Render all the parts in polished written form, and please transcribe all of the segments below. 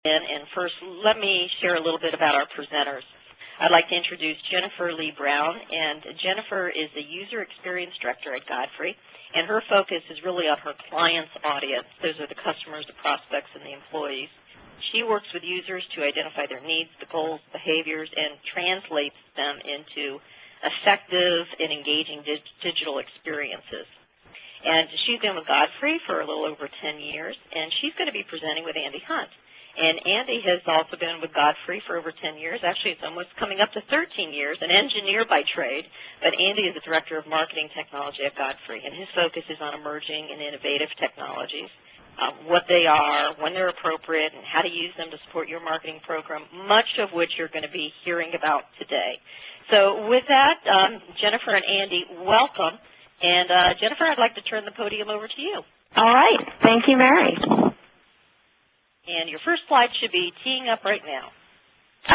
And first, let me share a little bit about our presenters. I'd like to introduce Jennifer Lee Brown, and Jennifer is the User Experience Director at Godfrey, and her focus is really on her client's audience. Those are the customers, the prospects, and the employees. She works with users to identify their needs, the goals, behaviors, and translates them into effective and engaging digital experiences. And she's been with Godfrey for a little over 10 years, and she's going to be presenting with Andy Hunt. And Andy has also been with Godfrey for over 10 years. Actually, it's almost coming up to 13 years, an engineer by trade. But Andy is the Director of Marketing Technology at Godfrey, and his focus is on emerging and innovative technologies, what they are, when they're appropriate, and how to use them to support your marketing program, much of which you're going to be hearing about today. So with that, Jennifer and Andy, welcome. And Jennifer, I'd like to turn the podium over to you. All right. Thank you, Mary. And your first slide should be teeing up right now.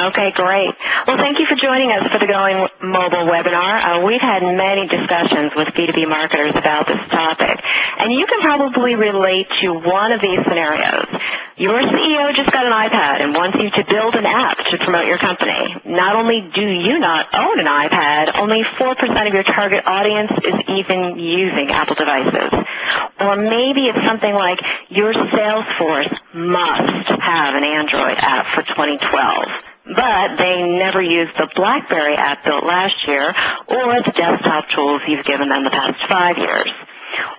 Okay, great. Well, thank you for joining us for the Going Mobile webinar. We've had many discussions with B2B marketers about this topic, and you can probably relate to one of these scenarios. Your CEO just got an iPad and wants you to build an app to promote your company. Not only do you not own an iPad, only 4% of your target audience is even using Apple devices. Or maybe it's something like your sales force must have an Android app for 2012. But they never used the BlackBerry app built last year or the desktop tools you've given them the past 5 years.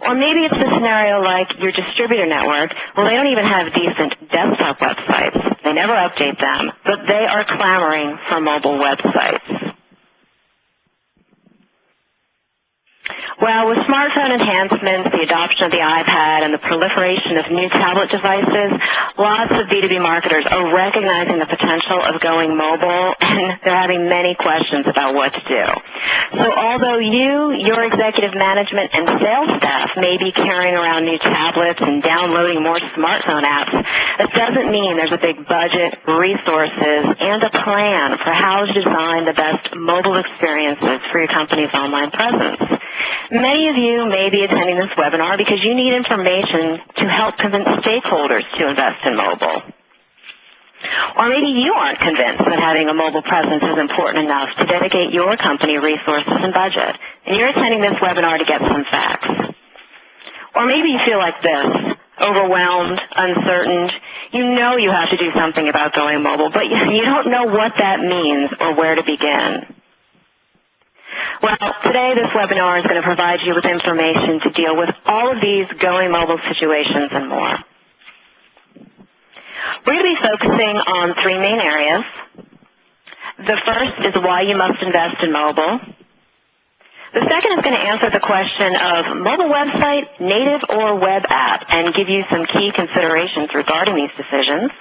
Or maybe it's a scenario like your distributor network. Well, they don't even have decent desktop websites. They never update them, but they are clamoring for mobile websites. Well, with smartphone enhancements, the adoption of the iPad, and the proliferation of new tablet devices, lots of B2B marketers are recognizing the potential of going mobile, and they're having many questions about what to do. So although your executive management and sales staff may be carrying around new tablets and downloading more smartphone apps, that doesn't mean there's a big budget, resources, and a plan for how to design the best mobile experiences for your company's online presence. Many of you may be attending this webinar because you need information to help convince stakeholders to invest in mobile. Or maybe you aren't convinced that having a mobile presence is important enough to dedicate your company resources and budget, and you're attending this webinar to get some facts. Or maybe you feel like this, overwhelmed, uncertain. You know you have to do something about going mobile, but you don't know what that means or where to begin. Well, today this webinar is going to provide you with information to deal with all of these going mobile situations and more. We're going to be focusing on 3 main areas. The first is why you must invest in mobile. The second is going to answer the question of mobile website, native or web app, and give you some key considerations regarding these decisions.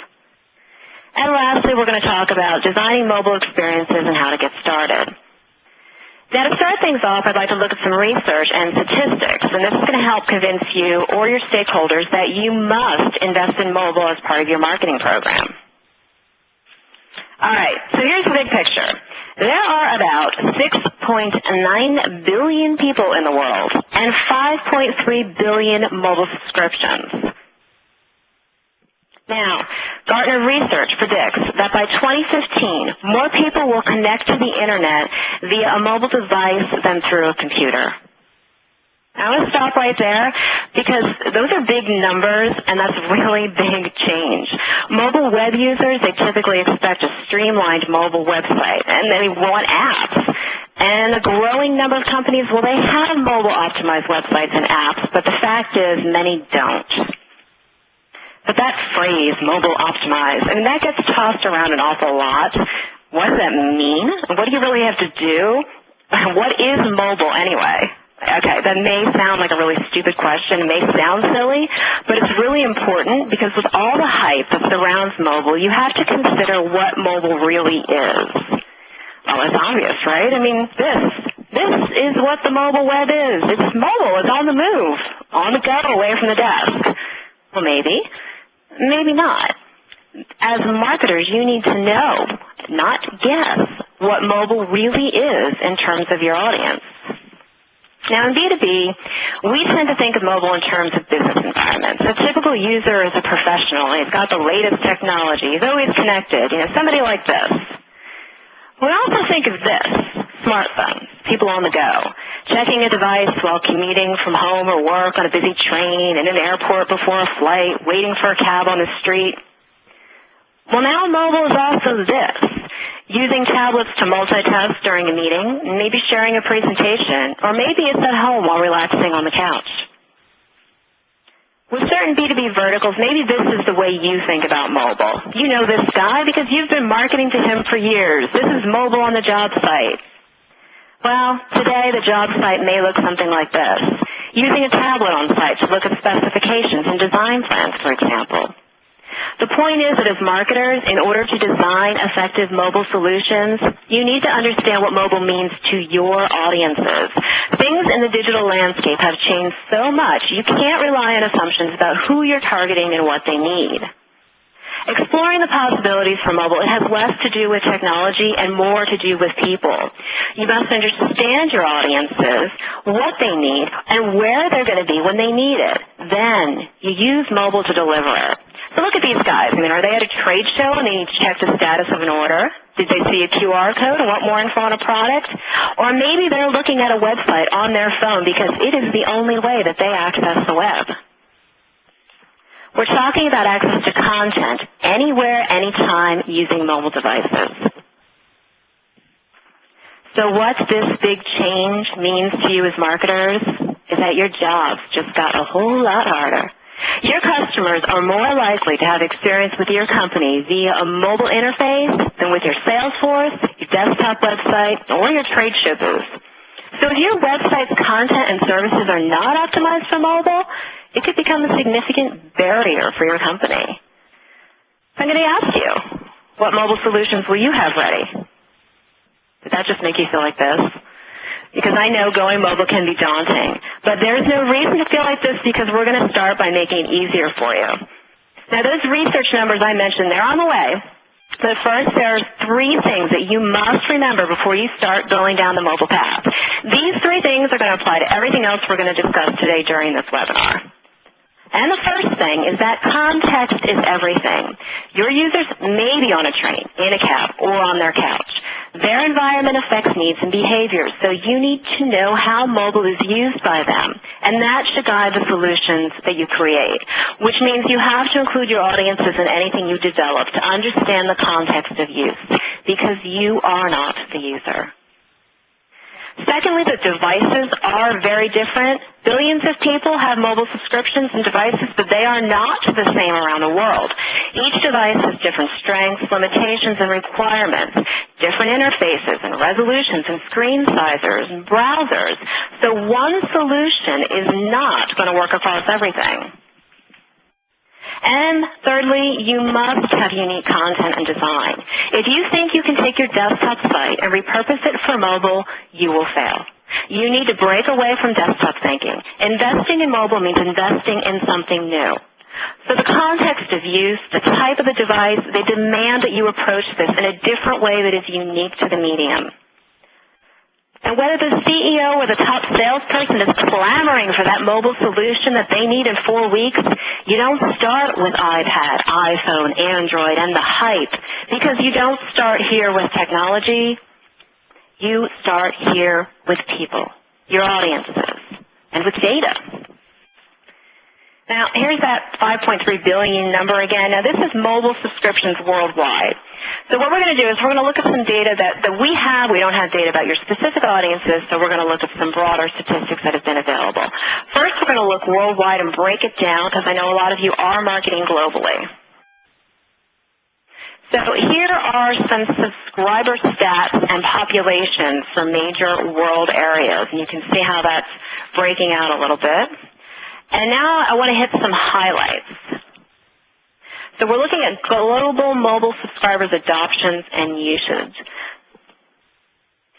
And lastly, we're going to talk about designing mobile experiences and how to get started. Now, to start things off, I'd like to look at some research and statistics, and this is going to help convince you or your stakeholders that you must invest in mobile as part of your marketing program. All right, so here's the big picture. There are about 6.9 billion people in the world and 5.3 billion mobile subscriptions. Now, Gartner research predicts that by 2015, more people will connect to the Internet via a mobile device than through a computer. Now, let's stop right there because those are big numbers, and that's really big change. Mobile web users, they typically expect a streamlined mobile website, and they want apps. And a growing number of companies, well, they have mobile-optimized websites and apps, but the fact is many don't. But that phrase, mobile optimized, I mean, that gets tossed around an awful lot. What does that mean? What do you really have to do? What is mobile anyway? Okay, that may sound like a really stupid question. It may sound silly, but it's really important because with all the hype that surrounds mobile, you have to consider what mobile really is. Well, it's obvious, right? I mean, this is what the mobile web is. It's mobile. It's on the move, on the go, away from the desk. Well, maybe. Maybe not. As marketers, you need to know, not guess, what mobile really is in terms of your audience. Now, in B2B, we tend to think of mobile in terms of business environments. A typical user is a professional. He's got the latest technology. He's always connected, somebody like this. We also think of this, smartphones, people on the go, checking a device while commuting from home or work on a busy train, in an airport before a flight, waiting for a cab on the street. Well, now mobile is also this, using tablets to multitask during a meeting, maybe sharing a presentation, or maybe it's at home while relaxing on the couch. With certain B2B verticals, maybe this is the way you think about mobile. You know this guy because you've been marketing to him for years. This is mobile on the job site. Well, today the job site may look something like this, using a tablet on site to look at specifications and design plans, for example. The point is that as marketers, in order to design effective mobile solutions, you need to understand what mobile means to your audiences. Things in the digital landscape have changed so much, you can't rely on assumptions about who you're targeting and what they need. Exploring the possibilities for mobile, it has less to do with technology and more to do with people. You must understand your audiences, what they need, and where they're going to be when they need it. Then you use mobile to deliver it. So look at these guys. Are they at a trade show and they need to check the status of an order? Did they see a QR code and want more info on a product? Or maybe they're looking at a website on their phone because it is the only way that they access the web. We're talking about access to content anywhere, anytime, using mobile devices. So what this big change means to you as marketers is that your jobs just got a whole lot harder. Your customers are more likely to have experience with your company via a mobile interface than with your sales force, your desktop website, or your trade show booth. So if your website's content and services are not optimized for mobile, it could become a significant barrier for your company. So I'm going to ask you, what mobile solutions will you have ready? Did that just make you feel like this? Because I know going mobile can be daunting, but there's no reason to feel like this because we're going to start by making it easier for you. Now, those research numbers I mentioned, they're on the way. But first, there are 3 things that you must remember before you start going down the mobile path. These 3 things are going to apply to everything else we're going to discuss today during this webinar. And the first thing is that context is everything. Your users may be on a train, in a cab, or on their couch. Their environment affects needs and behaviors, so you need to know how mobile is used by them, and that should guide the solutions that you create, which means you have to include your audiences in anything you develop to understand the context of use, because you are not the user. Secondly, the devices are very different. Billions of people have mobile subscriptions and devices, but they are not the same around the world. Each device has different strengths, limitations, and requirements, different interfaces and resolutions and screen sizes and browsers. So one solution is not going to work across everything. And thirdly, you must have unique content and design. If you think you can take your desktop site and repurpose it for mobile, you will fail. You need to break away from desktop thinking. Investing in mobile means investing in something new. So the context of use, the type of the device, they demand that you approach this in a different way that is unique to the medium. And whether the CEO or the top salesperson is clamoring for that mobile solution that they need in 4 weeks, you don't start with iPad, iPhone, Android, and the hype, because you don't start here with technology. You start here with people, your audiences, and with data. Now, here's that 5.3 billion number again. Now, this is mobile subscriptions worldwide. So what we're going to do is we're going to look at some data that we have. We don't have data about your specific audiences, so we're going to look at some broader statistics that have been available. First, we're going to look worldwide and break it down, because I know a lot of you are marketing globally. So here are some subscriber stats and populations for major world areas, and you can see how that's breaking out a little bit. And now I want to hit some highlights. So we're looking at global mobile subscribers adoptions and usage.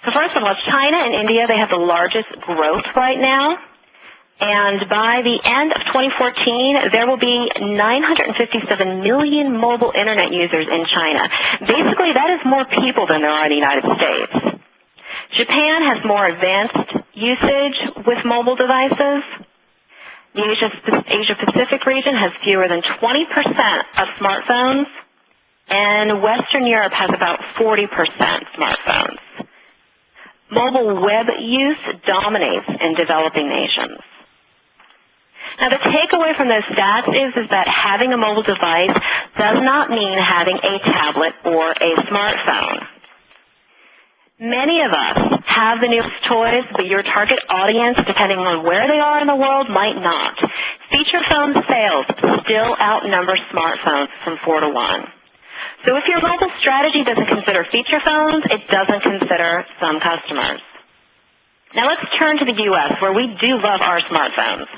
So first of all, China and India, they have the largest growth right now. And by the end of 2014, there will be 957 million mobile internet users in China. Basically, that is more people than there are in the United States. Japan has more advanced usage with mobile devices. The Asia-Pacific region has fewer than 20% of smartphones, and Western Europe has about 40% smartphones. Mobile web use dominates in developing nations. Now, the takeaway from those stats is that having a mobile device does not mean having a tablet or a smartphone. Many of us have the newest toys, but your target audience, depending on where they are in the world, might not. Feature phone sales still outnumber smartphones from 4 to 1. So if your mobile strategy doesn't consider feature phones, it doesn't consider some customers. Now let's turn to the U.S., where we do love our smartphones.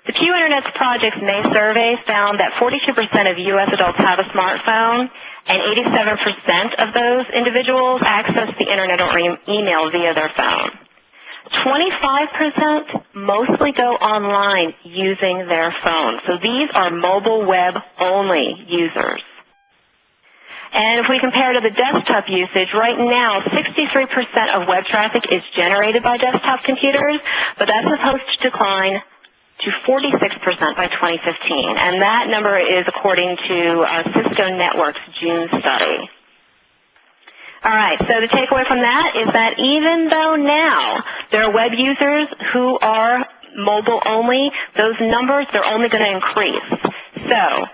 The Pew Internet's Project's May survey found that 42% of U.S. adults have a smartphone, and 87% of those individuals access the Internet or email via their phone. 25% mostly go online using their phone. So these are mobile web-only users. And if we compare to the desktop usage, right now 63% of web traffic is generated by desktop computers, but that's supposed to decline to 46% by 2015, and that number is according to Cisco Network's June study. All right, so the takeaway from that is that even though now there are web users who are mobile only, those numbers, they're only going to increase. So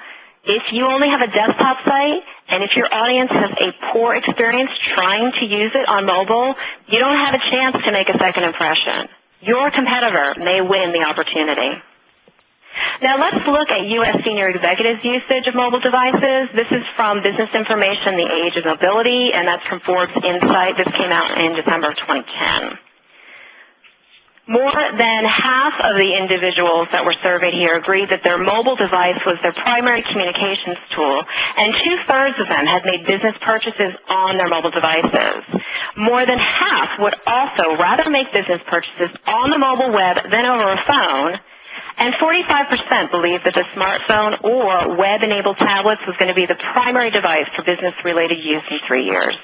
if you only have a desktop site, and if your audience has a poor experience trying to use it on mobile, you don't have a chance to make a second impression. Your competitor may win the opportunity. Now let's look at U.S. senior executives' usage of mobile devices. This is from Business Information, The Age of Mobility, and that's from Forbes Insight. This came out in December of 2010. More than half of the individuals that were surveyed here agreed that their mobile device was their primary communications tool, and 2/3 of them had made business purchases on their mobile devices. More than half would also rather make business purchases on the mobile web than over a phone, and 45% believed that the smartphone or web-enabled tablets was going to be the primary device for business-related use in 3 years.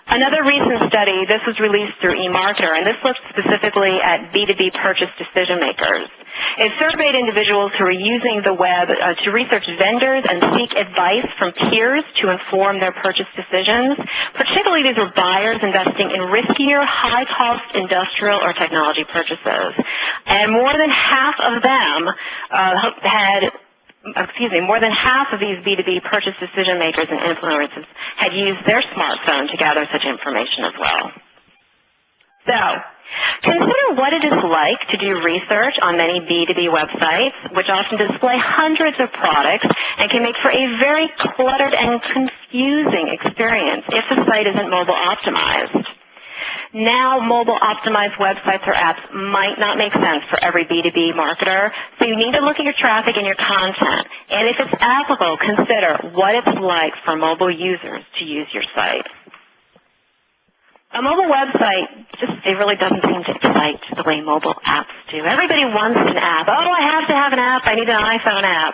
Another recent study, this was released through eMarketer, and this looked specifically at B2B purchase decision makers. It surveyed individuals who were using the web to research vendors and seek advice from peers to inform their purchase decisions. Particularly, these were buyers investing in riskier, high-cost industrial or technology purchases. And more than half of them more than half of these B2B purchase decision makers and influencers had used their smartphone to gather such information as well. So, consider what it is like to do research on many B2B websites, which often display hundreds of products and can make for a very cluttered and confusing experience if the site isn't mobile optimized. Now, mobile-optimized websites or apps might not make sense for every B2B marketer, so you need to look at your traffic and your content. And if it's applicable, consider what it's like for mobile users to use your site. A mobile website, it really doesn't seem to excite the way mobile apps do. Everybody wants an app. Oh, I have to have an app. I need an iPhone app.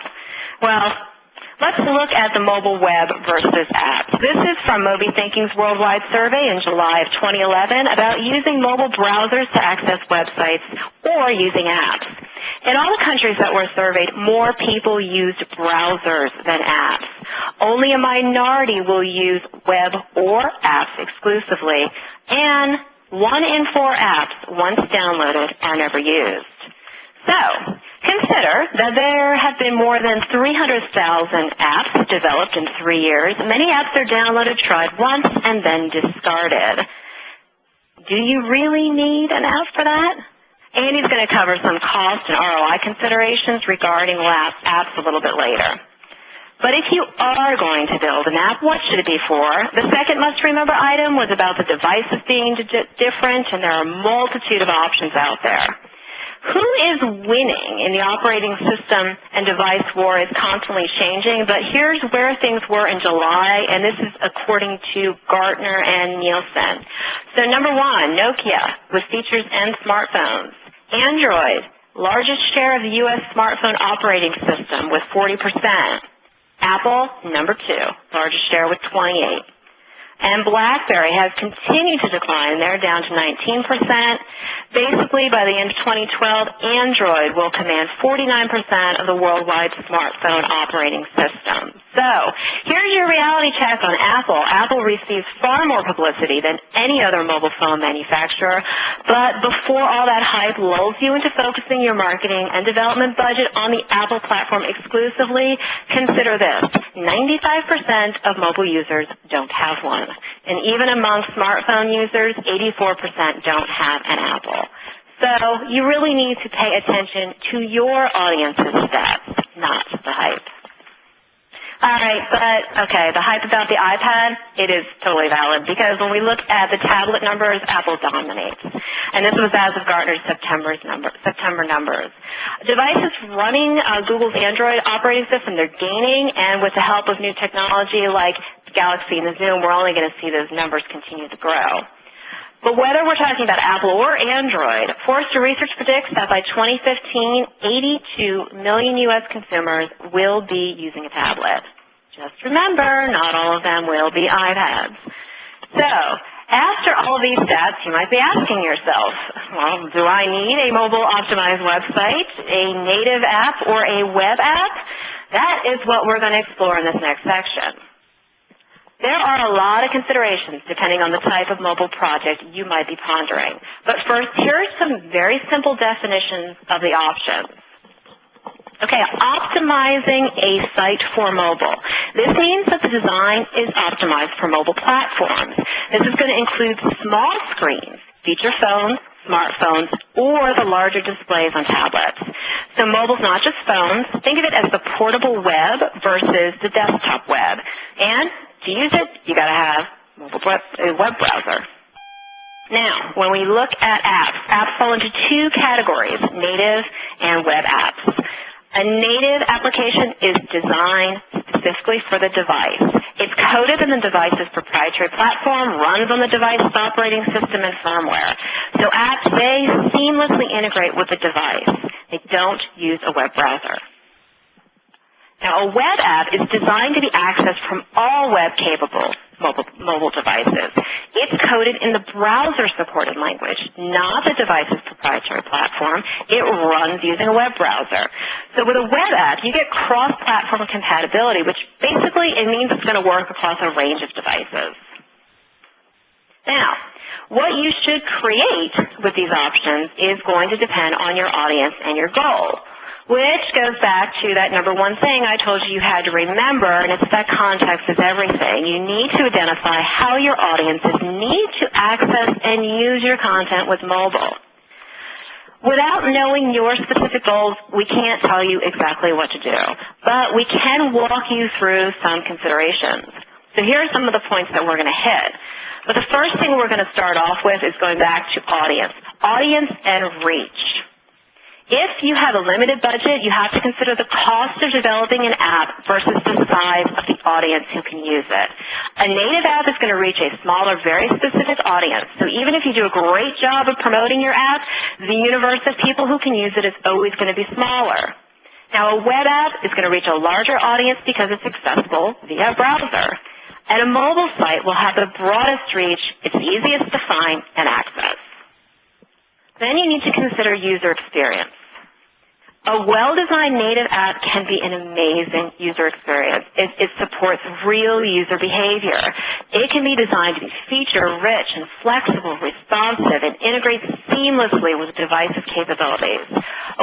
Well, let's look at the mobile web versus apps. This is from Moby Thinking's Worldwide Survey in July of 2011 about using mobile browsers to access websites or using apps. In all the countries that were surveyed, more people used browsers than apps. Only a minority will use web or apps exclusively, and 1 in 4 apps, once downloaded, are never used. So, consider that there have been more than 300,000 apps developed in 3 years. Many apps are downloaded, tried once, and then discarded. Do you really need an app for that? Andy's going to cover some cost and ROI considerations regarding apps a little bit later. But if you are going to build an app, what should it be for? The second must-remember item was about the devices being different, and there are a multitude of options out there. Who is winning in the operating system and device war is constantly changing, but here's where things were in July, and this is according to Gartner and Nielsen. So number 1, Nokia with features and smartphones. Android, largest share of the U.S. smartphone operating system with 40%. Apple, number 2, largest share with 28%. And BlackBerry has continued to decline. They're down to 19%. Basically, by the end of 2012, Android will command 49% of the worldwide smartphone operating system. So, here's your reality check on Apple. Apple receives far more publicity than any other mobile phone manufacturer, but before all that hype lulls you into focusing your marketing and development budget on the Apple platform exclusively, consider this. 95% of mobile users don't have one. And even among smartphone users, 84% don't have an Apple. So you really need to pay attention to your audience's stats, not the hype. All right, but, okay, the hype about the iPad, it is totally valid because when we look at the tablet numbers, Apple dominates. And this was as of Gartner's September numbers. Devices running Google's Android operating system, they're gaining, and with the help of new technology like Galaxy and the Zoom, we're only going to see those numbers continue to grow. But whether we're talking about Apple or Android, Forrester Research predicts that by 2015, 82 million U.S. consumers will be using a tablet. Just remember, not all of them will be iPads. So, after all of these stats, you might be asking yourself, well, do I need a mobile-optimized website, a native app, or a web app? That is what we're going to explore in this next section. There are a lot of considerations depending on the type of mobile project you might be pondering. But first, here are some very simple definitions of the options. Okay, optimizing a site for mobile. This means that the design is optimized for mobile platforms. This is going to include small screens, feature phones, smartphones, or the larger displays on tablets. So mobile's not just phones. Think of it as the portable web versus the desktop web. And to use it, you got to have a web browser. Now, when we look at apps fall into two categories, native and web apps. A native application is designed specifically for the device. It's coded in the device's proprietary platform, runs on the device's operating system and firmware. So apps, they seamlessly integrate with the device. They don't use a web browser. Now, a web app is designed to be accessed from all web-capable mobile devices. It's coded in the browser-supported language, not the device's proprietary platform. It runs using a web browser. So with a web app, you get cross-platform compatibility, which basically it means it's going to work across a range of devices. Now, what you should create with these options is going to depend on your audience and your goal. Which goes back to that number one thing I told you had to remember, and it's that context is everything. You need to identify how your audiences need to access and use your content with mobile. Without knowing your specific goals, we can't tell you exactly what to do, but we can walk you through some considerations. So here are some of the points that we're going to hit. But the first thing we're going to start off with is going back to audience and reach. If you have a limited budget, you have to consider the cost of developing an app versus the size of the audience who can use it. A native app is going to reach a smaller, very specific audience. So even if you do a great job of promoting your app, the universe of people who can use it is always going to be smaller. Now, a web app is going to reach a larger audience because it's accessible via a browser. And a mobile site will have the broadest reach, it's easiest to find and access. Then you need to consider user experience. A well-designed native app can be an amazing user experience. It supports real user behavior. It can be designed to be feature-rich and flexible, responsive, and integrates seamlessly with the device's capabilities.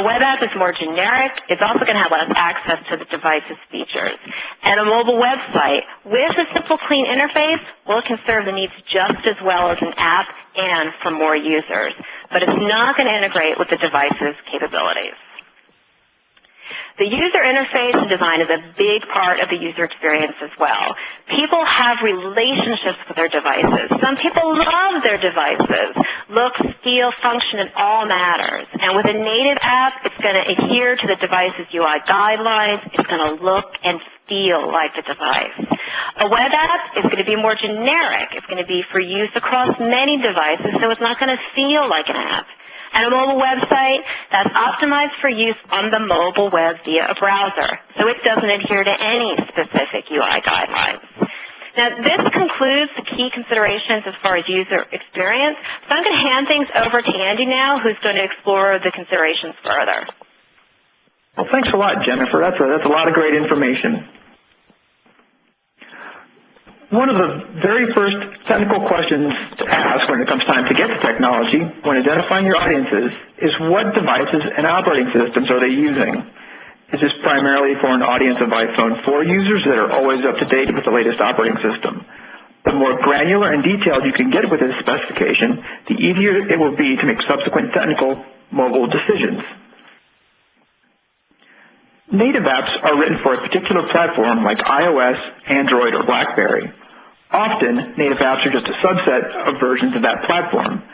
A web app is more generic. It's also going to have less access to the device's features. And a mobile website with a simple, clean interface, well, it can serve the needs just as well as an app and for more users. But it's not going to integrate with the device's capabilities. The user interface and design is a big part of the user experience as well. People have relationships with their devices. Some people love their devices. Look, feel, function, it all matters. And with a native app, it's going to adhere to the device's UI guidelines. It's going to look and feel like the device. A web app is going to be more generic. It's going to be for use across many devices, so it's not going to feel like an app. And a mobile website that's optimized for use on the mobile web via a browser, so it doesn't adhere to any specific UI guidelines. Now, this concludes the key considerations as far as user experience. So I'm going to hand things over to Andy now, who's going to explore the considerations further. Well, thanks a lot, Jennifer. That's a lot of great information. One of the very first technical questions to ask when it comes time to get to technology, when identifying your audiences, is what devices and operating systems are they using? Is this primarily for an audience of iPhone 4 users that are always up to date with the latest operating system? The more granular and detailed you can get with this specification, the easier it will be to make subsequent technical mobile decisions. Native apps are written for a particular platform like iOS, Android, or BlackBerry. Often, native apps are just a subset of versions of that platform.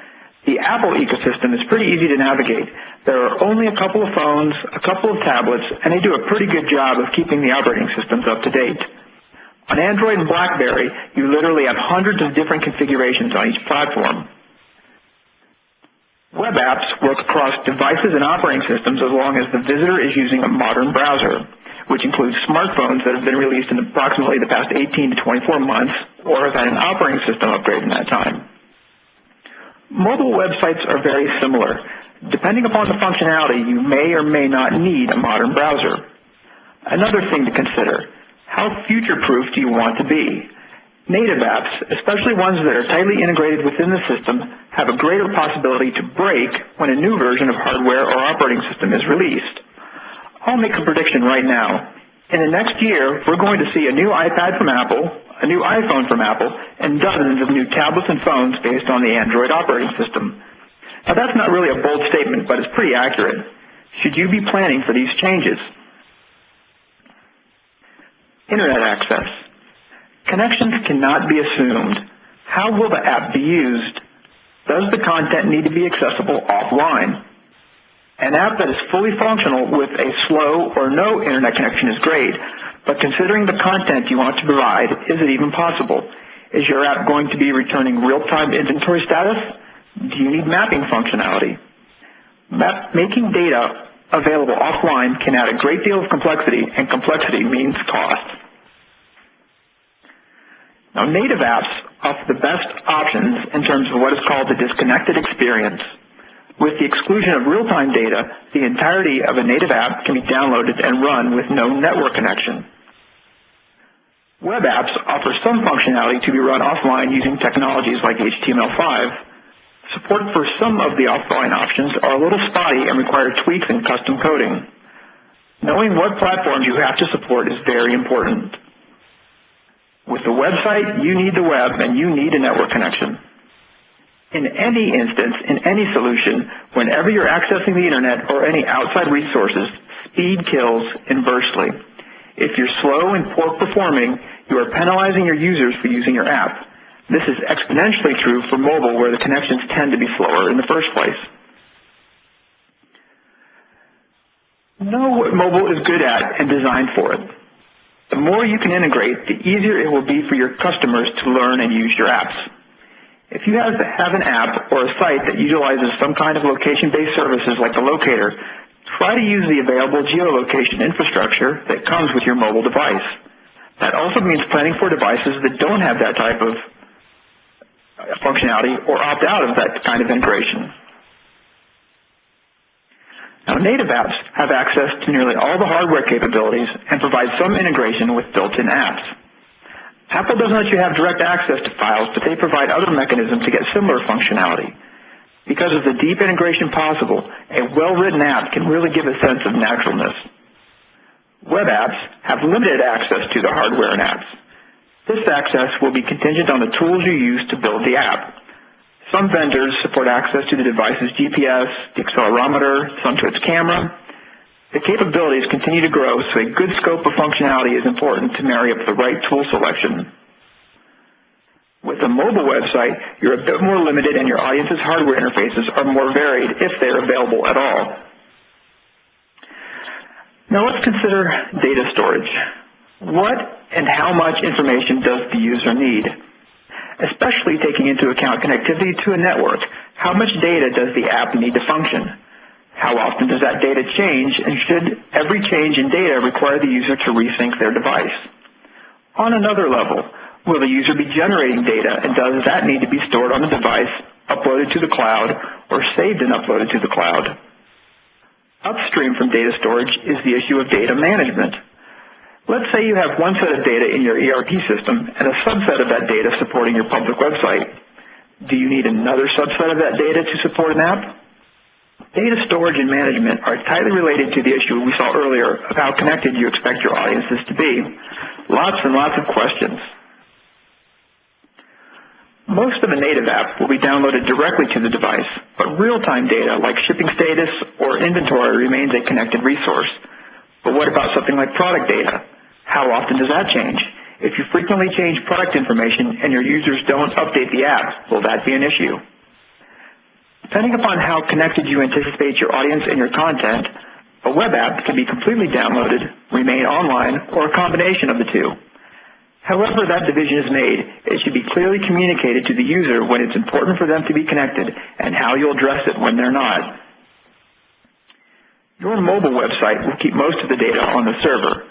The Apple ecosystem is pretty easy to navigate. There are only a couple of phones, a couple of tablets, and they do a pretty good job of keeping the operating systems up to date. On Android and BlackBerry, you literally have hundreds of different configurations on each platform. Web apps work across devices and operating systems as long as the visitor is using a modern browser, which includes smartphones that have been released in approximately the past 18 to 24 months or have had an operating system upgrade in that time. Mobile websites are very similar. Depending upon the functionality, you may or may not need a modern browser. Another thing to consider, how future-proof do you want to be? Native apps, especially ones that are tightly integrated within the system, have a greater possibility to break when a new version of hardware or operating system is released. I'll make a prediction right now. In the next year, we're going to see a new iPad from Apple, a new iPhone from Apple, and dozens of new tablets and phones based on the Android operating system. Now, that's not really a bold statement, but it's pretty accurate. Should you be planning for these changes? Internet access. Connections cannot be assumed. How will the app be used? Does the content need to be accessible offline? An app that is fully functional with a slow or no internet connection is great, but considering the content you want to provide, is it even possible? Is your app going to be returning real-time inventory status? Do you need mapping functionality? Making data available offline can add a great deal of complexity, and complexity means cost. Now, native apps offer the best options in terms of what is called the disconnected experience. With the exclusion of real-time data, the entirety of a native app can be downloaded and run with no network connection. Web apps offer some functionality to be run offline using technologies like HTML5. Support for some of the offline options are a little spotty and require tweaks and custom coding. Knowing what platforms you have to support is very important. With the website, you need the web and you need a network connection. In any instance, in any solution, whenever you're accessing the internet or any outside resources, speed kills inversely. If you're slow and poor performing, you are penalizing your users for using your app. This is exponentially true for mobile, where the connections tend to be slower in the first place. Know what mobile is good at and design for it. The more you can integrate, the easier it will be for your customers to learn and use your apps. If you have an app or a site that utilizes some kind of location-based services like the locator, try to use the available geolocation infrastructure that comes with your mobile device. That also means planning for devices that don't have that type of functionality or opt out of that kind of integration. Now, native apps have access to nearly all the hardware capabilities and provide some integration with built-in apps. Apple doesn't let you have direct access to files, but they provide other mechanisms to get similar functionality. Because of the deep integration possible, a well-written app can really give a sense of naturalness. Web apps have limited access to the hardware and apps. This access will be contingent on the tools you use to build the app. Some vendors support access to the device's GPS, the accelerometer, some to its camera. The capabilities continue to grow, so a good scope of functionality is important to marry up the right tool selection. With a mobile website, you're a bit more limited and your audience's hardware interfaces are more varied if they're available at all. Now let's consider data storage. What and how much information does the user need? Especially taking into account connectivity to a network, how much data does the app need to function? How often does that data change, and should every change in data require the user to resync their device? On another level, Will the user be generating data, and does that need to be stored on the device, uploaded to the cloud, or saved and uploaded to the cloud? Upstream from data storage is the issue of data management. Let's say you have one set of data in your ERP system and a subset of that data supporting your public website. Do you need another subset of that data to support an app? Data storage and management are tightly related to the issue we saw earlier of how connected you expect your audiences to be. Lots and lots of questions. Most of a native app will be downloaded directly to the device, but real-time data like shipping status or inventory remains a connected resource. But what about something like product data? How often does that change? If you frequently change product information and your users don't update the app, will that be an issue? Depending upon how connected you anticipate your audience and your content, a web app can be completely downloaded, remain online, or a combination of the two. However that division is made, it should be clearly communicated to the user when it's important for them to be connected and how you'll address it when they're not. Your mobile website will keep most of the data on the server.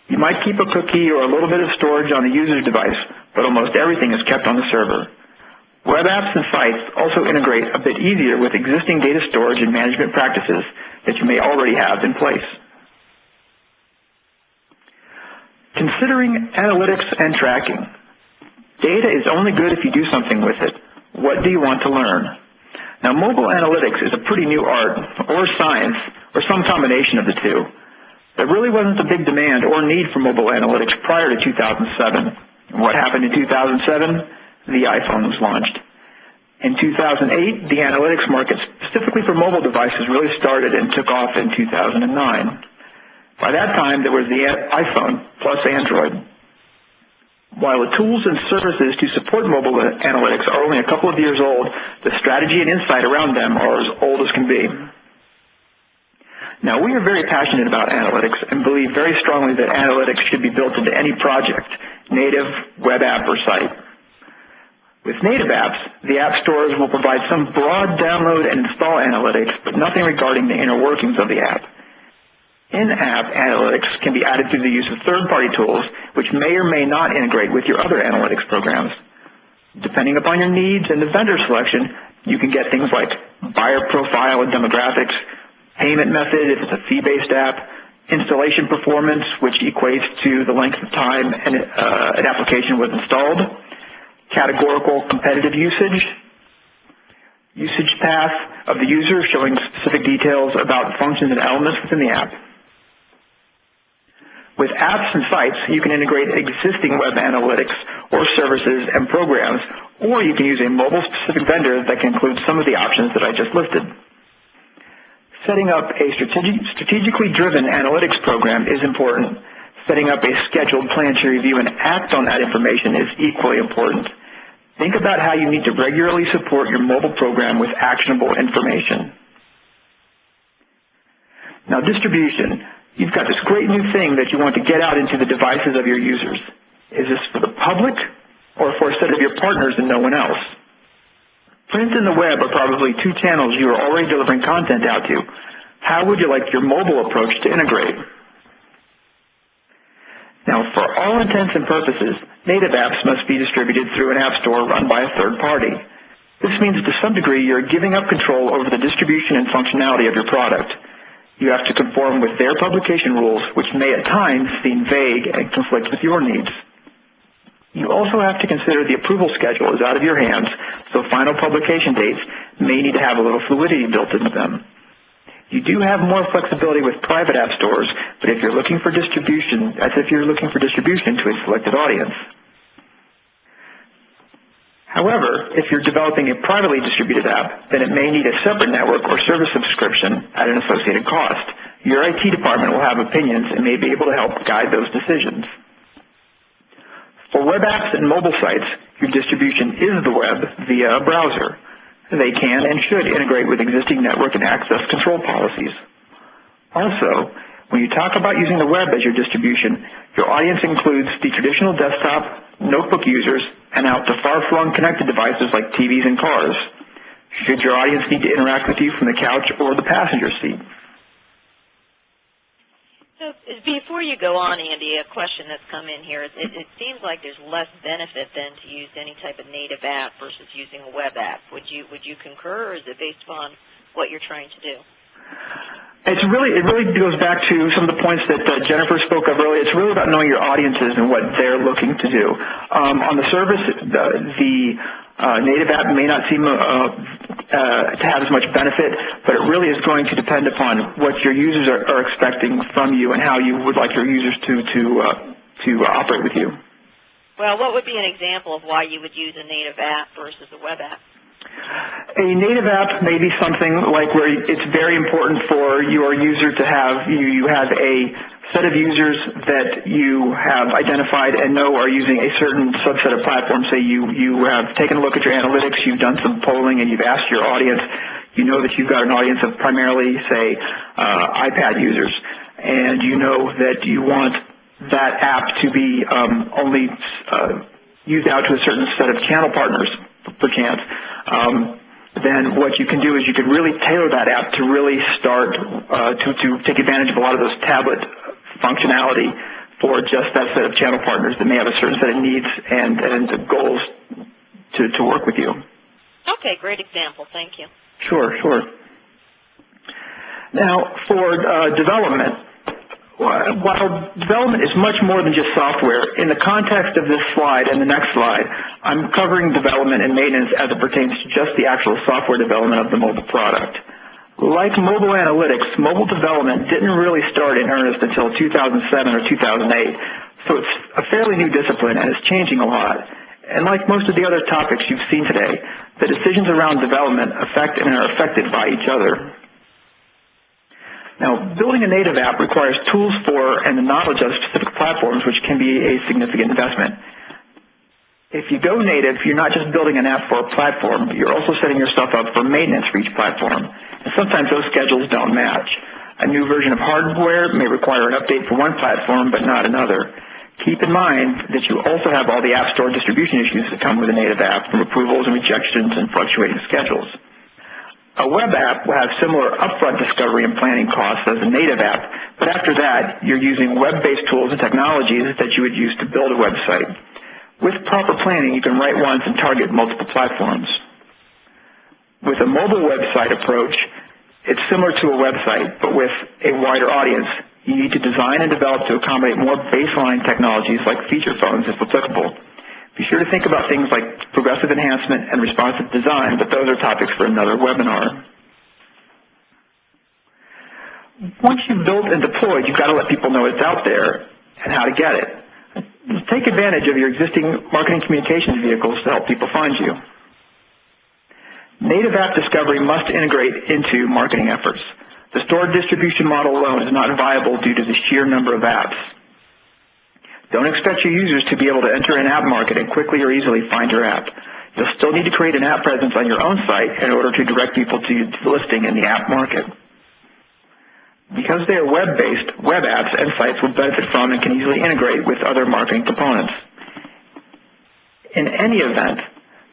You might keep a cookie or a little bit of storage on the user's device, but almost everything is kept on the server. Web apps and sites also integrate a bit easier with existing data storage and management practices that you may already have in place. Considering analytics and tracking. Data is only good if you do something with it. What do you want to learn? Now, mobile analytics is a pretty new art, or science, or some combination of the two. There really wasn't a big demand or need for mobile analytics prior to 2007. And what happened in 2007? The iPhone was launched. In 2008, the analytics market specifically for mobile devices really started and took off in 2009. By that time, there was the iPhone plus Android. While the tools and services to support mobile analytics are only a couple of years old, the strategy and insight around them are as old as can be. Now, we are very passionate about analytics and believe very strongly that analytics should be built into any project, native, web app, or site. With native apps, the app stores will provide some broad download and install analytics, but nothing regarding the inner workings of the app. In-app analytics can be added through the use of third-party tools, which may or may not integrate with your other analytics programs. Depending upon your needs and the vendor selection, you can get things like buyer profile and demographics, payment method if it's a fee-based app, installation performance, which equates to the length of time an application was installed, categorical competitive usage, usage path of the user showing specific details about functions and elements within the app. With apps and sites, you can integrate existing web analytics or services and programs, or you can use a mobile-specific vendor that can include some of the options that I just listed. Setting up a strategically driven analytics program is important. Setting up a scheduled plan to review and act on that information is equally important. Think about how you need to regularly support your mobile program with actionable information. Now, distribution. You've got this great new thing that you want to get out into the devices of your users. Is this for the public or for a set of your partners and no one else? Print and the web are probably two channels you are already delivering content out to. How would you like your mobile approach to integrate? Now, for all intents and purposes, native apps must be distributed through an app store run by a third party. This means to some degree you're giving up control over the distribution and functionality of your product. You have to conform with their publication rules, which may at times seem vague and conflict with your needs. You also have to consider the approval schedule is out of your hands, so final publication dates may need to have a little fluidity built into them. You do have more flexibility with private app stores, but if you're looking for distribution, that's if you're looking for distribution to a selected audience. However, if you're developing a privately distributed app, then it may need a separate network or service subscription at an associated cost. Your IT department will have opinions and may be able to help guide those decisions. For web apps and mobile sites, your distribution is the web via a browser. They can and should integrate with existing network and access control policies. Also, when you talk about using the web as your distribution, your audience includes the traditional desktop, notebook users, and out to far-flung connected devices like TVs and cars. Should your audience need to interact with you from the couch or the passenger seat? So as Before you go on, Andy, a question that's come in here. It seems like there's less benefit then to use any type of native app versus using a web app. Would you concur, or is it based upon what you're trying to do? It really goes back to some of the points that Jennifer spoke of earlier. It's really about knowing your audiences and what they're looking to do. On the surface, the native app may not seem to have as much benefit, but it really is going to depend upon what your users are expecting from you and how you would like your users to operate with you. Well, what would be an example of why you would use a native app versus a web app? A native app may be something like where it's very important for your user to have, you have a set of users that you have identified and know are using a certain subset of platforms. Say you have taken a look at your analytics, you've done some polling, and you've asked your audience. You know that you've got an audience of primarily, say, iPad users, and you know that you want that app to be only used out to a certain set of channel partners, perchance. Then what you can do is you can really tailor that app to really start to take advantage of a lot of those tablet functionality for just that set of channel partners that may have a certain set of needs and goals to work with you. Okay, great example. Thank you. Sure. Now, for development, while development is much more than just software, in the context of this slide and the next slide, I'm covering development and maintenance as it pertains to just the actual software development of the mobile product. Like mobile analytics, mobile development didn't really start in earnest until 2007 or 2008, so it's a fairly new discipline and it's changing a lot. And like most of the other topics you've seen today, the decisions around development affect and are affected by each other. Now, building a native app requires tools for and the knowledge of specific platforms, which can be a significant investment. If you go native, you're not just building an app for a platform, you're also setting yourself up for maintenance for each platform. And sometimes those schedules don't match. A new version of hardware may require an update for one platform, but not another. Keep in mind that you also have all the App Store distribution issues that come with a native app, from approvals and rejections and fluctuating schedules. A web app will have similar upfront discovery and planning costs as a native app, but after that, you're using web-based tools and technologies that you would use to build a website. With proper planning, you can write once and target multiple platforms. With a mobile website approach, it's similar to a website, but with a wider audience. You need to design and develop to accommodate more baseline technologies like feature phones if applicable. Be sure to think about things like progressive enhancement and responsive design, but those are topics for another webinar. Once you've built and deployed, you've got to let people know it's out there and how to get it. Take advantage of your existing marketing communications vehicles to help people find you. Native app discovery must integrate into marketing efforts. The stored distribution model alone is not viable due to the sheer number of apps. Don't expect your users to be able to enter an app market and quickly or easily find your app. You'll still need to create an app presence on your own site in order to direct people to the listing in the app market. Because they are web-based, web apps and sites will benefit from and can easily integrate with other marketing components. In any event,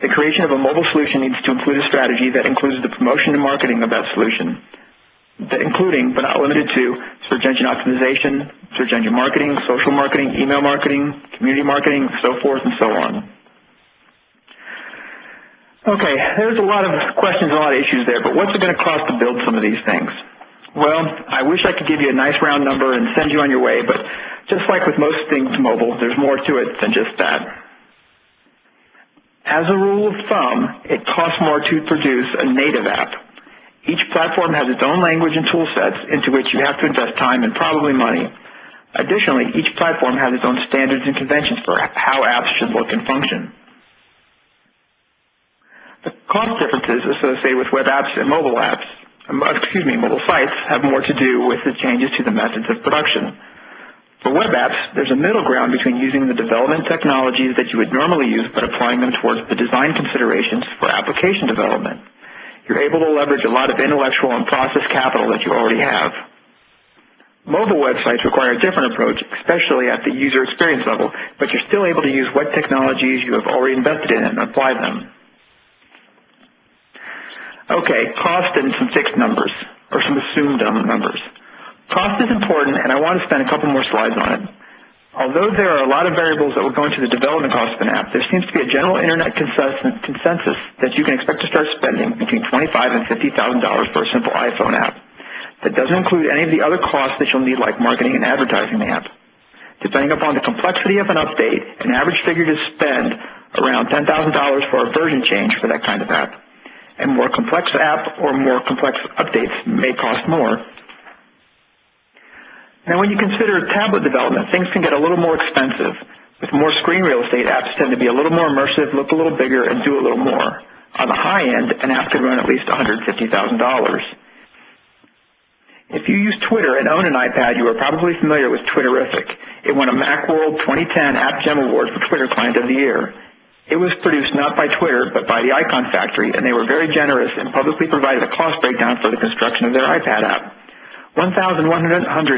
the creation of a mobile solution needs to include a strategy that includes the promotion and marketing of that solution, including, but not limited to, search engine optimization, search engine marketing, social marketing, email marketing, community marketing, so forth and so on. Okay, there's a lot of questions, a lot of issues there, but what's it going to cost to build some of these things? Well, I wish I could give you a nice round number and send you on your way, but just like with most things mobile, there's more to it than just that. As a rule of thumb, it costs more to produce a native app. Each platform has its own language and tool sets into which you have to invest time and probably money. Additionally, each platform has its own standards and conventions for how apps should look and function. The cost differences associated with web apps and mobile sites have more to do with the changes to the methods of production. For web apps, there's a middle ground between using the development technologies that you would normally use but applying them towards the design considerations for application development. You're able to leverage a lot of intellectual and process capital that you already have. Mobile websites require a different approach, especially at the user experience level, but you're still able to use what technologies you have already invested in and apply them. Okay, cost and some fixed numbers, or some assumed numbers. Cost is important, and I want to spend a couple more slides on it. Although there are a lot of variables that will go into the development cost of an app, there seems to be a general internet consensus that you can expect to start spending between $25,000 and $50,000 for a simple iPhone app. That doesn't include any of the other costs that you'll need, like marketing and advertising the app. Depending upon the complexity of an update, an average figure to spend around $10,000 for a version change for that kind of app. And more complex app or more complex updates may cost more. Now, when you consider tablet development, things can get a little more expensive. With more screen real estate, apps tend to be a little more immersive, look a little bigger, and do a little more. On the high end, an app could run at least $150,000. If you use Twitter and own an iPad, you are probably familiar with Twitterific. It won a Macworld 2010 App Gem Award for Twitter Client of the Year. It was produced not by Twitter, but by the Icon Factory, and they were very generous and publicly provided a cost breakdown for the construction of their iPad app. 1,100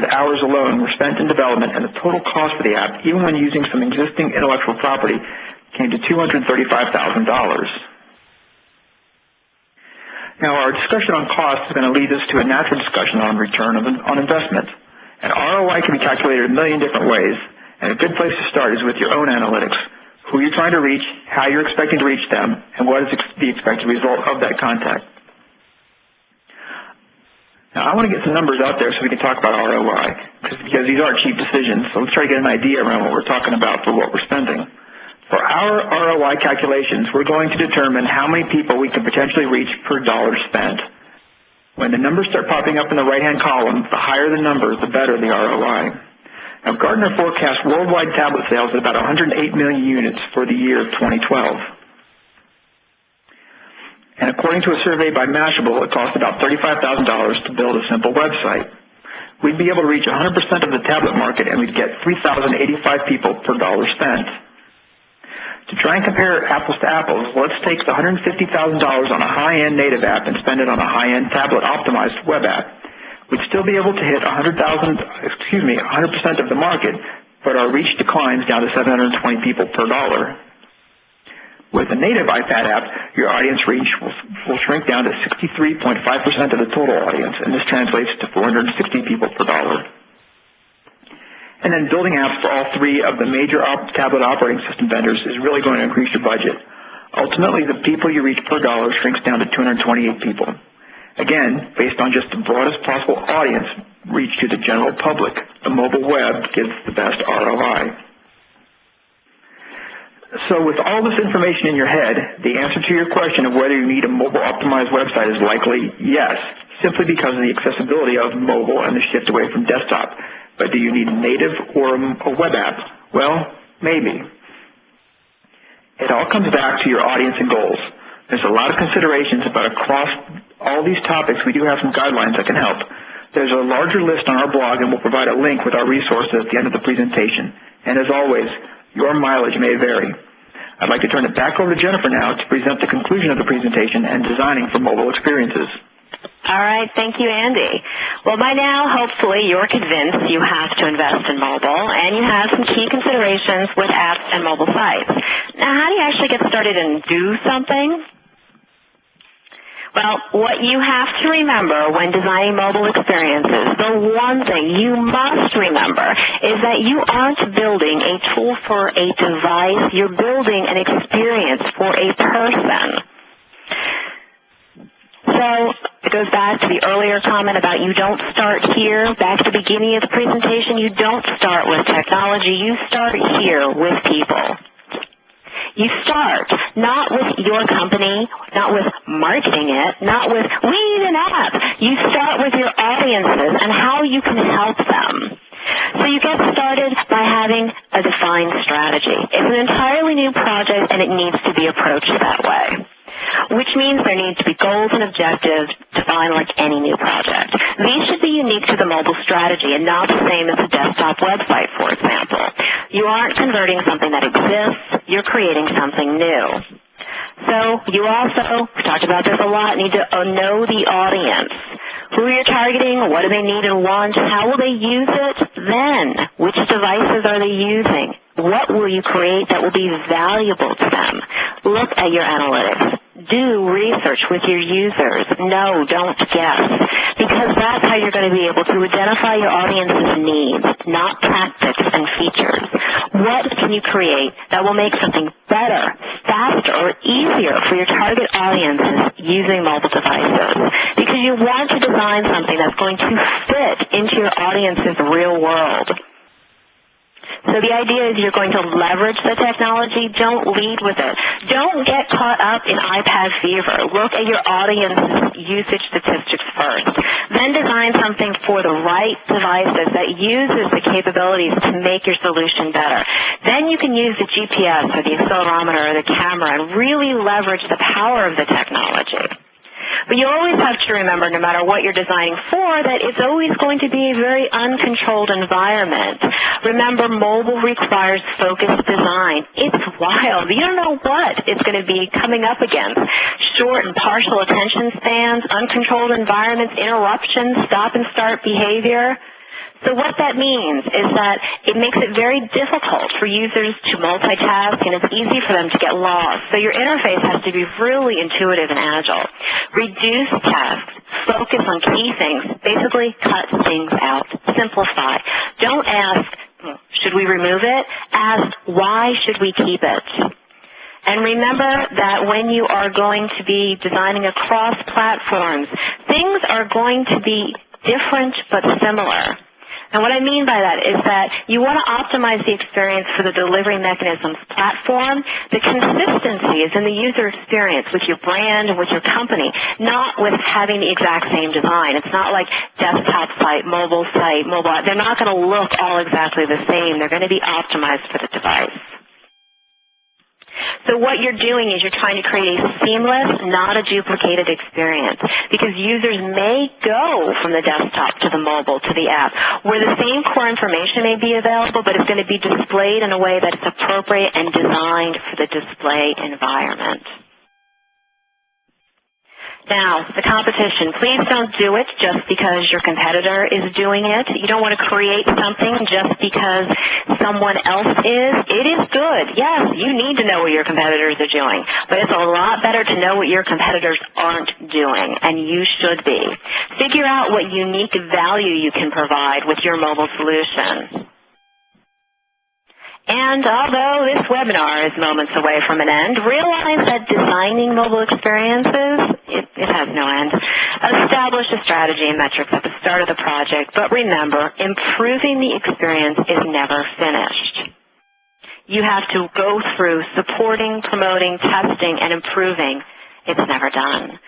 hours alone were spent in development, and the total cost for the app, even when using some existing intellectual property, came to $235,000. Now, our discussion on cost is going to lead us to a natural discussion on return on investment. And ROI can be calculated a million different ways, and a good place to start is with your own analytics. Who you're trying to reach, how you're expecting to reach them, and what is the expected result of that contact. Now, I want to get some numbers out there so we can talk about ROI, because these aren't cheap decisions, so let's try to get an idea around what we're talking about for what we're spending. For our ROI calculations, we're going to determine how many people we can potentially reach per dollar spent. When the numbers start popping up in the right-hand column, the higher the number, the better the ROI. Now, Gartner forecasts worldwide tablet sales at about 108 million units for the year of 2012. And according to a survey by Mashable, it costs about $35,000 to build a simple website. We'd be able to reach 100% of the tablet market, and we'd get 3,085 people per dollar spent. To try and compare apples to apples, let's take the $150,000 on a high-end native app and spend it on a high-end tablet-optimized web app. We'd still be able to hit 100% of the market, but our reach declines down to 720 people per dollar. With a native iPad app, your audience reach will shrink down to 63.5% of the total audience, and this translates to 460 people per dollar. And then building apps for all three of the major tablet operating system vendors is really going to increase your budget. Ultimately, the people you reach per dollar shrinks down to 228 people. Again, based on just the broadest possible audience reach to the general public, the mobile web gives the best ROI. So with all this information in your head, the answer to your question of whether you need a mobile-optimized website is likely yes, simply because of the accessibility of mobile and the shift away from desktop. But do you need a native or a web app? Well, maybe. It all comes back to your audience and goals. There's a lot of considerations, but across all these topics, we do have some guidelines that can help. There's a larger list on our blog, and we'll provide a link with our resources at the end of the presentation. And as always, your mileage may vary. I'd like to turn it back over to Jennifer now to present the conclusion of the presentation and designing for mobile experiences. All right. Thank you, Andy. Well, by now, hopefully, you're convinced you have to invest in mobile, and you have some key considerations with apps and mobile sites. Now, how do you actually get started and do something? Well, what you have to remember when designing mobile experiences, the one thing you must remember is that you aren't building a tool for a device. You're building an experience for a person. So it goes back to the earlier comment about you don't start here. Back to the beginning of the presentation, you don't start with technology. You start here with people. You start not with your company, not with marketing it, not with we need an app. You start with your audiences and how you can help them. So you get started by having a defined strategy. It's an entirely new project, and it needs to be approached that way, which means there need to be goals and objectives defined like any new project. These should be unique to the mobile strategy and not the same as a desktop website, for example. You aren't converting something that exists. You're creating something new. So you also, we talked about this a lot, need to know the audience. Who you're targeting, what do they need and want, how will they use it then? Which devices are they using? What will you create that will be valuable to them? Look at your analytics. do research with your users. No, don't guess. Because that's how you're going to be able to identify your audience's needs, not tactics and features. What can you create that will make something better, faster, or easier for your target audiences using mobile devices? Because you want to design something that's going to fit into your audience's real world. So the idea is you're going to leverage the technology. Don't lead with it. Don't get caught up in iPad fever. Look at your audience's usage statistics first. Then design something for the right devices that uses the capabilities to make your solution better. Then you can use the GPS or the accelerometer or the camera and really leverage the power of the technology. But you always have to remember, no matter what you're designing for, that it's always going to be a very uncontrolled environment. Remember, mobile requires focused design. It's wild. You don't know what it's going to be coming up against. Short and partial attention spans, uncontrolled environments, interruptions, stop and start behavior. So what that means is that it makes it very difficult for users to multitask, and it's easy for them to get lost. So your interface has to be really intuitive and agile. Reduce tasks. Focus on key things. Basically, cut things out. Simplify. Don't ask, should we remove it? Ask, why should we keep it? And remember that when you are going to be designing across platforms, things are going to be different but similar. And what I mean by that is that you want to optimize the experience for the delivery mechanism's platform. The consistency is in the user experience with your brand and with your company, not with having the exact same design. It's not like desktop site, mobile app. They're not going to look all exactly the same. They're going to be optimized for the device. So what you're doing is you're trying to create a seamless, not a duplicated experience, because users may go from the desktop to the mobile to the app, where the same core information may be available, but it's going to be displayed in a way that's appropriate and designed for the display environment. Now, the competition. Please don't do it just because your competitor is doing it. You don't want to create something just because someone else is. It is good. Yes, you need to know what your competitors are doing, but it's a lot better to know what your competitors aren't doing, and you should be. Figure out what unique value you can provide with your mobile solution. And although this webinar is moments away from an end, realize that designing mobile experiences, it has no end. Establish a strategy and metrics at the start of the project, but remember, improving the experience is never finished. You have to go through supporting, promoting, testing, and improving. It's never done.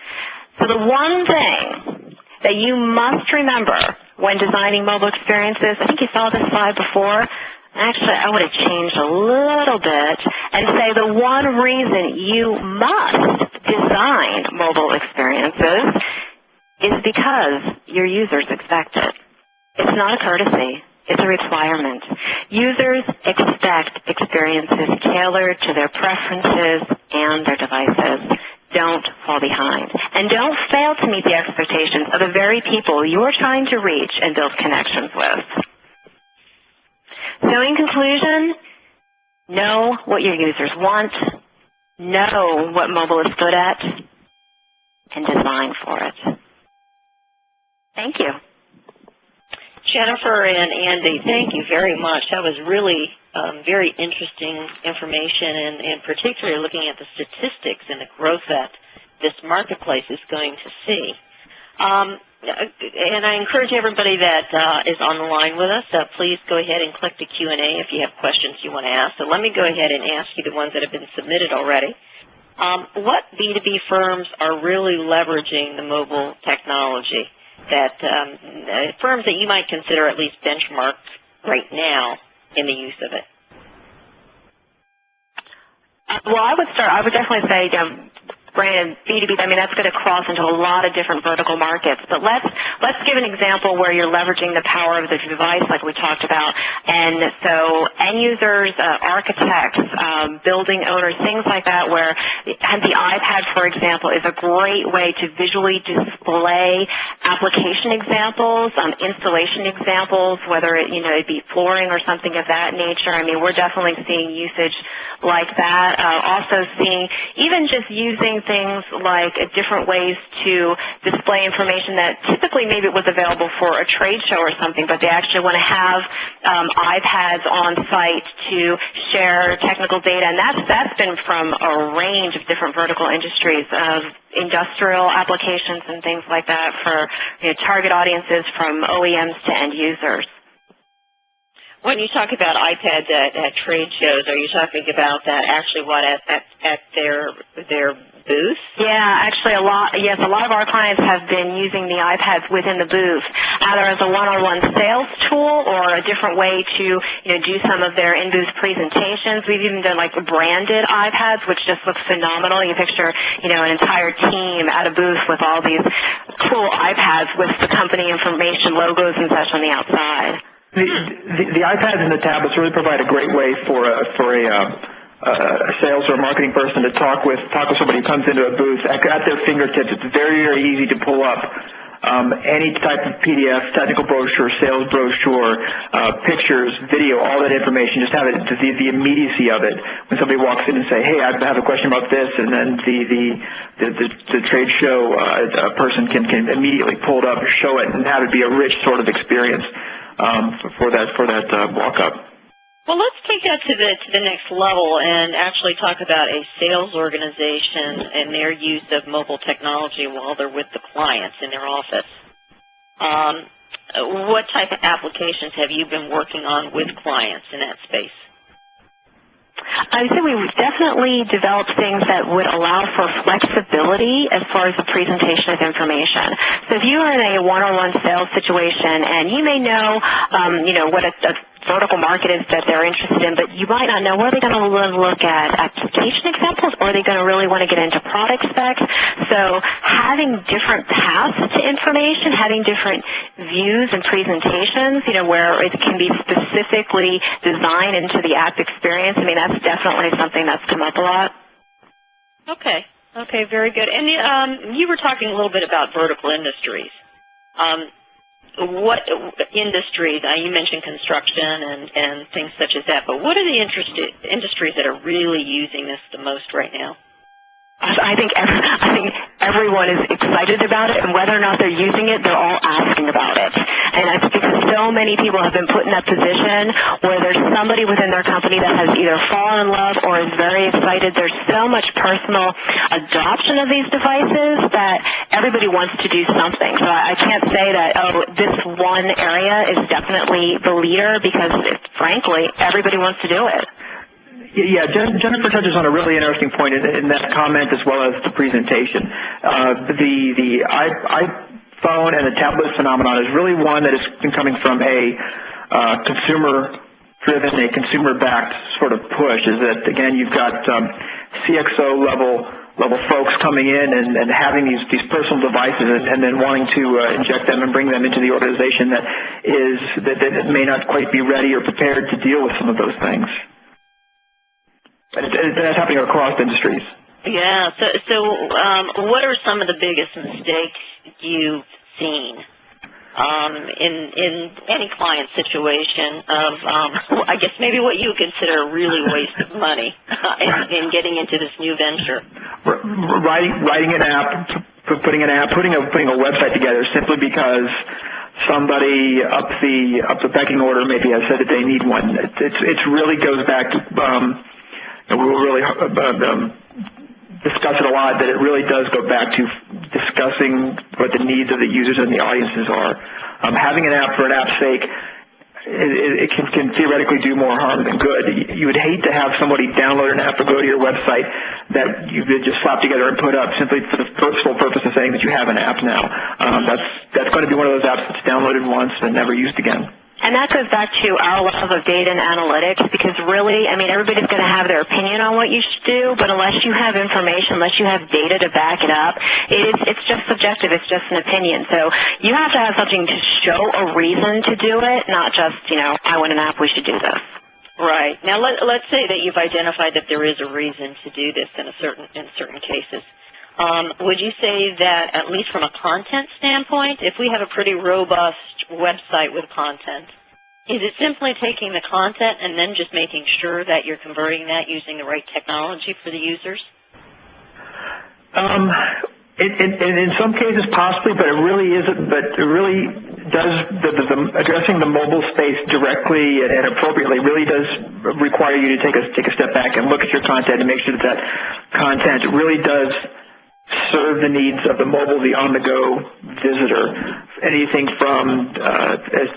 So the one thing that you must remember when designing mobile experiences, I think you saw this slide before. Actually, I would have changed a little bit and say the one reason you must design mobile experiences is because your users expect it. It's not a courtesy. It's a requirement. Users expect experiences tailored to their preferences and their devices. Don't fall behind. And don't fail to meet the expectations of the very people you are trying to reach and build connections with. So in conclusion, know what your users want, know what mobile is good at, and design for it. Thank you. Jennifer and Andy, thank you very much. That was really very interesting information, and particularly looking at the statistics and the growth that this marketplace is going to see. And I encourage everybody that is on the line with us, please go ahead and click the Q&A if you have questions you want to ask. So let me go ahead and ask you the ones that have been submitted already. What B2B firms are really leveraging the mobile technology, that firms that you might consider at least benchmarked right now in the use of it? Well, I would definitely say, brand B2B, I mean, that's going to cross into a lot of different vertical markets. But let's give an example where you're leveraging the power of the device like we talked about. And so end users, architects, building owners, things like that, where the iPad, for example, is a great way to visually display application examples, installation examples, whether it be flooring or something of that nature. I mean, we're definitely seeing usage like that. Also seeing even just using things like different ways to display information that typically maybe it was available for a trade show or something, but they actually want to have iPads on site to share technical data, and that's been from a range of different vertical industries, of industrial applications and things like that for target audiences from OEMs to end users. When you talk about iPads at trade shows, are you talking about that actually at their booth? Yeah, actually a lot of our clients have been using the iPads within the booth, either as a one-on-one sales tool or a different way to do some of their in-booth presentations. We've even done like branded iPads, which just looks phenomenal. You picture an entire team at a booth with all these cool iPads with the company information, logos and such on the outside. The iPads and the tablets really provide a great way for a sales or a marketing person to talk with somebody who comes into a booth at their fingertips. It's very, very easy to pull up any type of PDF, technical brochure, sales brochure, pictures, video, all that information. Just have it, the immediacy of it. When somebody walks in and say, "Hey, I have a question about this," and then the trade show person can immediately pull it up, show it, and have it be a rich sort of experience for that walk-up. Well, let's take that to the next level and actually talk about a sales organization and their use of mobile technology while they're with the clients in their office. What type of applications have you been working on with clients in that space? I would say we've definitely developed things that would allow for flexibility as far as the presentation of information. So if you are in a one-on-one sales situation and you may know, what a vertical market is that they're interested in, but you might not know, are they going to look at application examples, or are they going to really want to get into product specs? So having different paths to information, having different views and presentations, where it can be specifically designed into the app experience, I mean, that's definitely something that's come up a lot. Okay, very good. And you were talking a little bit about vertical industries. What industries, you mentioned construction and things such as that, but what are the industries that are really using this the most right now? I think everyone is excited about it, and whether or not they're using it, they're all asking about it. And I think because so many people have been put in that position where there's somebody within their company that has either fallen in love or is very excited. There's so much personal adoption of these devices that everybody wants to do something. So I can't say that, this one area is definitely the leader, because, frankly, everybody wants to do it. Yeah, Jennifer touches on a really interesting point in that comment as well as the presentation. The iPhone and the tablet phenomenon is really one that has been coming from a consumer-driven, a consumer-backed sort of push. Is that, again, you've got CXO level folks coming in and having these personal devices and then wanting to inject them and bring them into the organization that may not quite be ready or prepared to deal with some of those things. That's happening across industries. Yeah. So what are some of the biggest mistakes you've seen in any client situation of, I guess maybe what you would consider a really waste of money in getting into this new venture? Writing an app, putting a website together simply because somebody up the pecking order maybe has said that they need one. It really goes back to. And we will really discuss it a lot, that it really does go back to discussing what the needs of the users and the audiences are. Having an app for an app's sake, it can theoretically do more harm than good. You would hate to have somebody download an app or go to your website that you could just slap together and put up simply for the sole purpose of saying that you have an app now. That's going to be one of those apps that's downloaded once and never used again. And that goes back to our love of data and analytics, because really, I mean, everybody's going to have their opinion on what you should do, but unless you have information, unless you have data to back it up, it's just subjective. It's just an opinion. So you have to have something to show a reason to do it, not just, I want an app, we should do this. Right. Now, let's say that you've identified that there is a reason to do this in certain cases. Would you say that, at least from a content standpoint, if we have a pretty robust website with content, is it simply taking the content and then just making sure that you're converting that using the right technology for the users? In some cases, possibly, but it really isn't. But it really does addressing the mobile space directly and appropriately really does require you to take a step back and look at your content and make sure that content really does serve the needs of the mobile, the on-the-go visitor. Anything from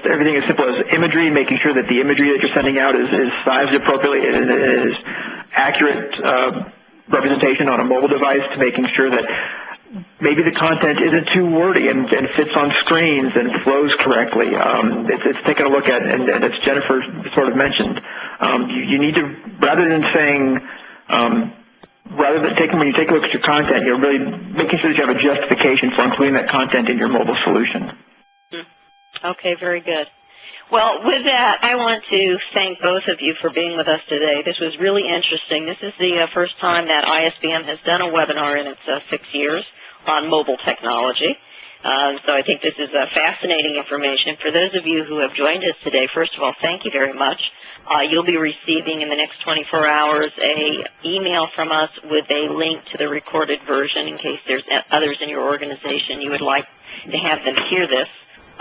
everything as simple as imagery, making sure that the imagery that you're sending out is sized appropriately and is accurate representation on a mobile device, to making sure that maybe the content isn't too wordy and fits on screens and flows correctly. It's taking a look at, and as Jennifer sort of mentioned, you need to, rather than when you take a look at your content, you're really making sure that you have a justification for including that content in your mobile solution. Okay, very good. Well, with that, I want to thank both of you for being with us today. This was really interesting. This is the first time that ISBM has done a webinar in its 6 years on mobile technology. So I think this is fascinating information. For those of you who have joined us today, first of all, thank you very much. You'll be receiving in the next 24 hours an email from us with a link to the recorded version in case there's others in your organization you would like to have them hear this,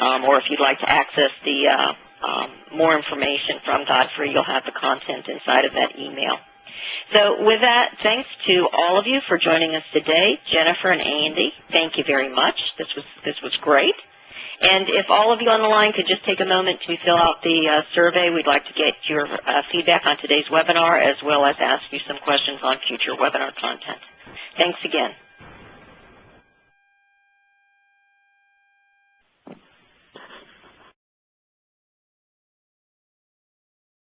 or if you'd like to access the more information from Godfrey, you'll have the content inside of that email. So with that, thanks to all of you for joining us today. Jennifer and Andy, thank you very much. This was great. And if all of you on the line could just take a moment to fill out the survey, we'd like to get your feedback on today's webinar as well as ask you some questions on future webinar content. Thanks again.